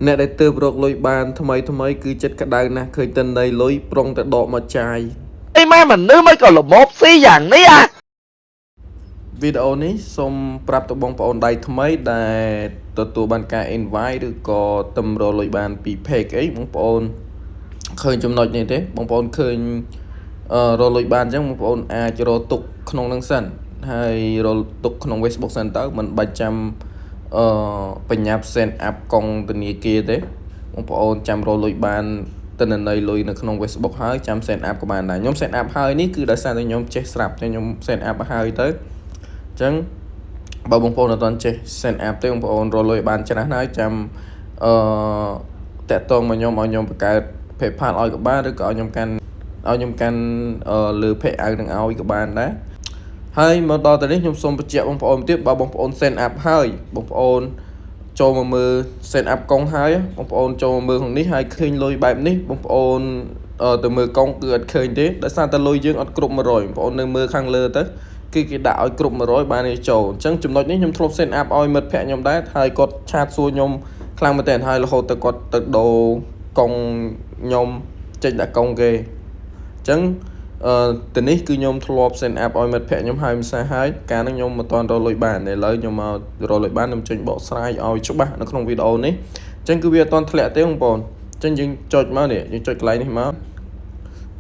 អ្នកដែលទើបរកលុយបានថ្មីថ្មីគឺចិត្តក្តៅណាស់ឃើញតិនដីលុយប្រុងតែដកមកចាយម៉ែមនុស្សមិនក៏ល្មមស៊ីយ៉ាងនេះវីដេអូនេះសូមប្រាប់ទៅបងប្អូនដៃថ្មីដែលទទួលបានការ invite ឬក៏តម្រូវលុយបានពី page អីបងប្អូនឃើញចំណុចនេះទេបងប្អូនឃើញរកលុយបានអញ្ចឹងបងប្អូនអាចរកទុកក្នុងនឹងសិនហើយរកទុកក្នុង Facebook សិនទៅមិនបាច់ចាំបញ្ញាប់ send up កងធនាគារទេបងប្អូនចាំរកលុយបានទិន្នន័យលុយនៅក្នុង Facebook ហើយចាំ send up ក៏បានដែរខ្ញុំ send up ហើយនេះគឺដោយសារតែខ្ញុំចេះស្រាប់ខ្ញុំ send up ហើយទៅអញ្ចឹងបើបងប្អូនអត់ទាន់ចេះ send up ទេបងប្អូនរកលុយបានច្រើនហើយចាំតាក់ទងមកខ្ញុំឲ្យខ្ញុំបង្កើត PayPal ឲ្យក៏បានឬក៏ឲ្យខ្ញុំកាន់លើ Pay out នឹងឲ្យក៏បានដែរហើយមកដល់ទៅនេះខ្ញុំសូមបញ្ជាក់បងប្អូនទៀតបើបងប្អូន send up ហើយបងប្អូនចូលមកមើល send up កុងហើយបងប្អូនចូលមកមើលក្នុងនេះហើយឃើញលុយបែបនេះបងប្អូនទៅមើលកុងគឺអត់ឃើញទេដោយសារតែលុយយើងអត់គ្រប់100បងប្អូននៅមើលខាងលើទៅគឺគេដាក់ឲ្យគ្រប់100បាននេះចូលអញ្ចឹងចំណុចនេះខ្ញុំធ្លាប់ send up ឲ្យមិត្តភ័ក្ដិខ្ញុំដែរហើយគាត់ឆាតសួរខ្ញុំខ្លាំងមែនទែនហើយរហូតទៅគាត់ទៅដូរកុងខ្ញុំចេញដាក់កុងគេអញ្ចឹងទៅនេះគឺខ្ញុំធ្លាប់ send up ឲ្យមិត្តភ័ក្ដិខ្ញុំហើយមិនសោះហើយការហ្នឹងខ្ញុំមិនទាន់រកលុយបានឥឡូវខ្ញុំមករកលុយបានខ្ញុំចេញបកស្រាយឲ្យច្បាស់នៅក្នុងវីដេអូនេះអញ្ចឹងគឺវាអត់ទាន់ធ្លាក់ទេបងប្អូនអញ្ចឹងយើងចុចមកនេះយើងចុចកន្លែងនេះមក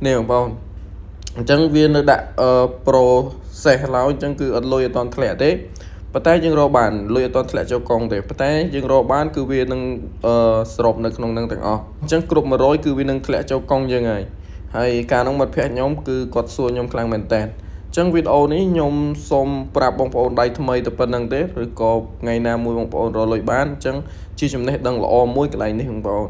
នេះបងប្អូនអញ្ចឹងវានៅដាក់process ឡើយអញ្ចឹងគឺអត់លុយអត់ទាន់ធ្លាក់ទេប៉ុន្តែយើងរកបានលុយអត់ទាន់ធ្លាក់ចូលកុងទេប៉ុន្តែយើងរកបានគឺវានឹងសរុបនៅក្នុងនឹងទាំងអស់អញ្ចឹងគ្រប់100គឺវានឹងធ្លាក់ចូលកុងយើងហើយការនោះមិត្តភ័ក្ដិខ្ញុំគឺគាត់សួរខ្ញុំខ្លាំងមែនតើអញ្ចឹងវីដេអូនេះខ្ញុំសូមប្រាប់បងប្អូនដៃថ្មីទៅប៉ុណ្្នឹងទេឬក៏ថ្ងៃណាមួយបងប្អូនរកលុយបានអញ្ចឹងជាចំណេះដឹងល្អមួយកន្លែងនេះបងប្អូន